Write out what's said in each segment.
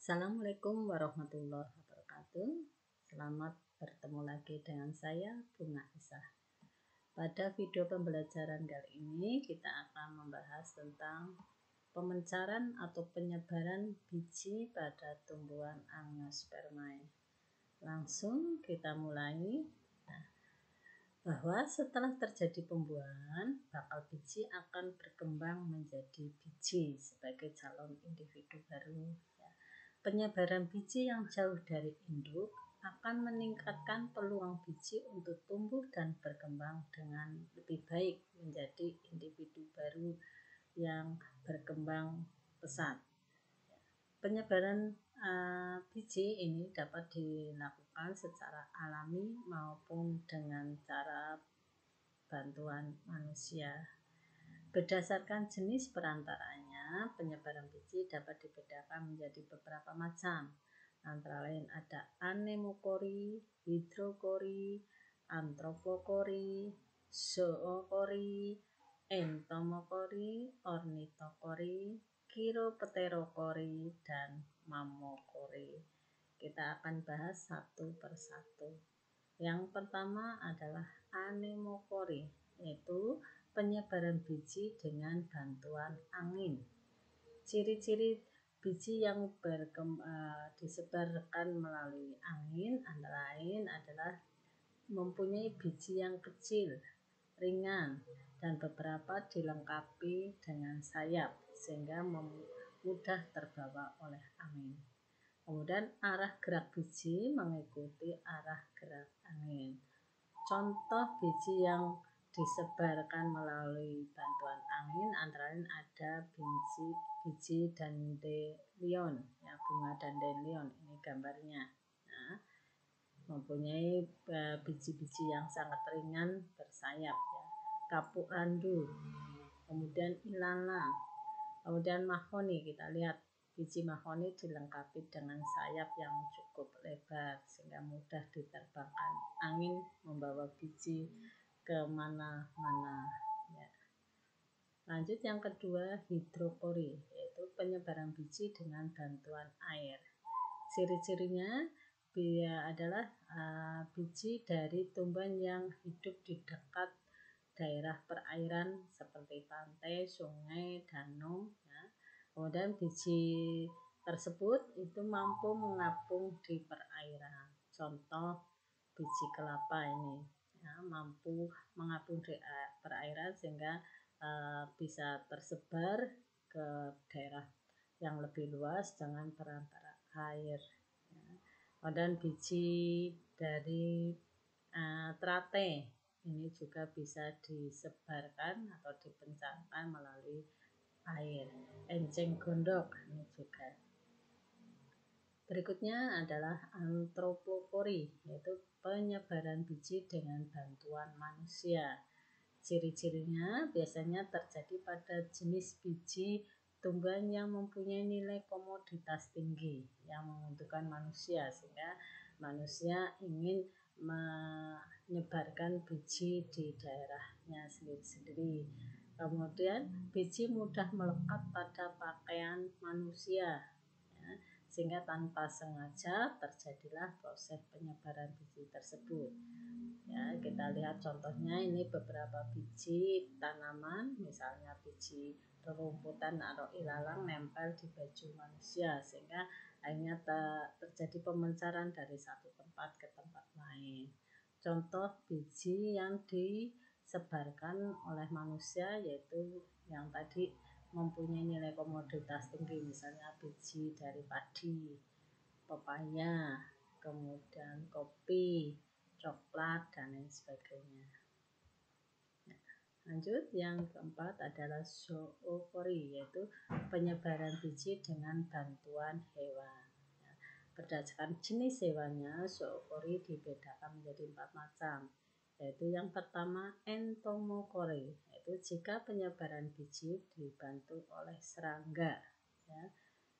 Assalamualaikum warahmatullahi wabarakatuh. Selamat bertemu lagi dengan saya, Bunga Isah. Pada video pembelajaran kali ini kita akan membahas tentang pemencaran atau penyebaran biji pada tumbuhan Angiospermae. Langsung kita mulai. Bahwa setelah terjadi pembuahan, bakal biji akan berkembang menjadi biji sebagai calon individu baru. Penyebaran biji yang jauh dari induk akan meningkatkan peluang biji untuk tumbuh dan berkembang dengan lebih baik menjadi individu baru yang berkembang pesat. Penyebaran biji ini dapat dilakukan secara alami maupun dengan cara bantuan manusia. Berdasarkan jenis perantaranya, penyebaran biji dapat dibedakan menjadi beberapa macam. Antara lain ada anemokori, hidrokori, antropokori, zookori, entomokori, ornitokori, chiropterokori, dan mammokori. Kita akan bahas satu persatu. Yang pertama adalah anemokori, yaitu penyebaran biji dengan bantuan angin. Ciri-ciri biji yang disebarkan melalui angin antara lain adalah mempunyai biji yang kecil, ringan, dan beberapa dilengkapi dengan sayap sehingga mudah terbawa oleh angin. Kemudian arah gerak biji mengikuti arah gerak angin. Contoh biji yang disebarkan melalui bantuan angin antara lain ada biji dandelion, ya, bunga dandelion, ini gambarnya. Nah, mempunyai biji-biji yang sangat ringan bersayap, ya. Kapuk randu, kemudian ilalang, kemudian mahoni. Kita lihat biji mahoni dilengkapi dengan sayap yang cukup lebar sehingga mudah diterbangkan angin, membawa biji kemana-mana, ya. Lanjut yang kedua, hidrokori, yaitu penyebaran biji dengan bantuan air. Ciri-cirinya adalah biji dari tumbuhan yang hidup di dekat daerah perairan seperti pantai, sungai, danau, ya. Kemudian biji tersebut itu mampu mengapung di perairan. Contoh biji kelapa ini, ya, mampu mengapung di perairan sehingga bisa tersebar ke daerah yang lebih luas dengan perantara air, ya. Kemudian biji dari terate ini juga bisa disebarkan atau dipencarkan melalui air. Enceng gondok ini juga. Berikutnya adalah antropokori, yaitu penyebaran biji dengan bantuan manusia. Ciri-cirinya biasanya terjadi pada jenis biji tumbuhan yang mempunyai nilai komoditas tinggi yang menguntungkan manusia, sehingga manusia ingin menyebarkan biji di daerahnya sendiri-sendiri. Kemudian biji mudah melekat pada pakaian manusia, ya, sehingga tanpa sengaja terjadilah proses penyebaran biji tersebut. Ya, kita lihat contohnya ini beberapa biji tanaman, misalnya biji rerumputan atau ilalang nempel di baju manusia sehingga akhirnya terjadi pemencaran dari satu tempat ke tempat lain. Contoh biji yang disebarkan oleh manusia yaitu yang tadi mempunyai nilai komoditas tinggi, misalnya biji dari padi, pepaya, kemudian kopi, coklat, dan lain sebagainya. Lanjut, yang keempat adalah zookori, yaitu penyebaran biji dengan bantuan hewan. Berdasarkan jenis hewannya, zookori dibedakan menjadi 4 macam, yaitu yang pertama entomokori, yaitu jika penyebaran biji dibantu oleh serangga, ya.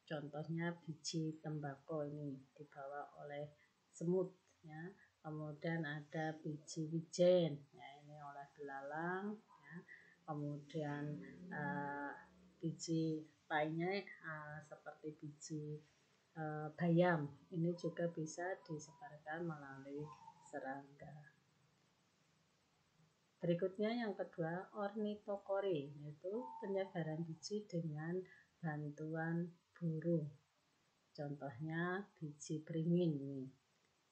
Contohnya biji tembakau ini dibawa oleh semut, ya. Kemudian ada biji wijen, ya, ini oleh belalang, ya. Kemudian biji lainnya seperti biji bayam, ini juga bisa disebarkan melalui serangga. Berikutnya yang kedua, ornitokori, yaitu penyebaran biji dengan bantuan burung. Contohnya biji beringin ini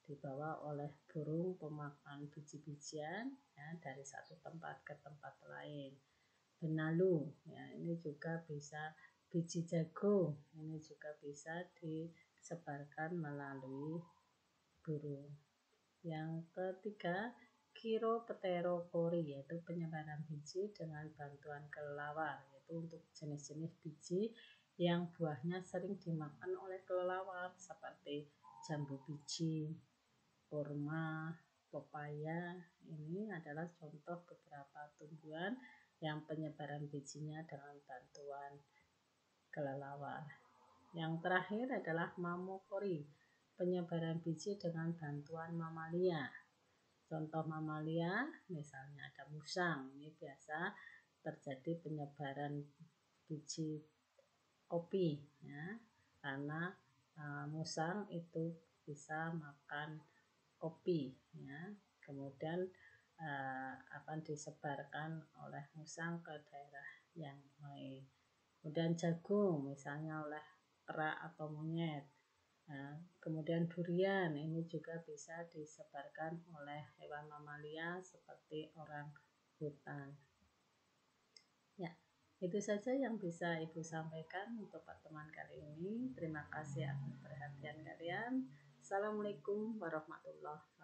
dibawa oleh burung pemakan biji-bijian ya, dari satu tempat ke tempat lain. Benalu, ya, ini juga bisa biji jagung, ini juga bisa disebarkan melalui burung. Yang ketiga, Chiropterocori, yaitu penyebaran biji dengan bantuan kelelawar, yaitu untuk jenis-jenis biji yang buahnya sering dimakan oleh kelelawar seperti jambu biji, kurma, pepaya. Ini adalah contoh beberapa tumbuhan yang penyebaran bijinya dengan bantuan kelelawar. Yang terakhir adalah Mammokori, penyebaran biji dengan bantuan mamalia. Contoh mamalia misalnya ada musang, ini biasa terjadi penyebaran biji kopi ya, karena musang itu bisa makan kopi ya, kemudian akan disebarkan oleh musang ke daerah yang lain. Kemudian jagung misalnya oleh kera atau monyet. Nah, kemudian durian ini juga bisa disebarkan oleh hewan mamalia seperti orang hutan. Ya, itu saja yang bisa Ibu sampaikan untuk pertemuan kali ini. Terima kasih atas perhatian kalian. Assalamualaikum warahmatullahi wabarakatuh.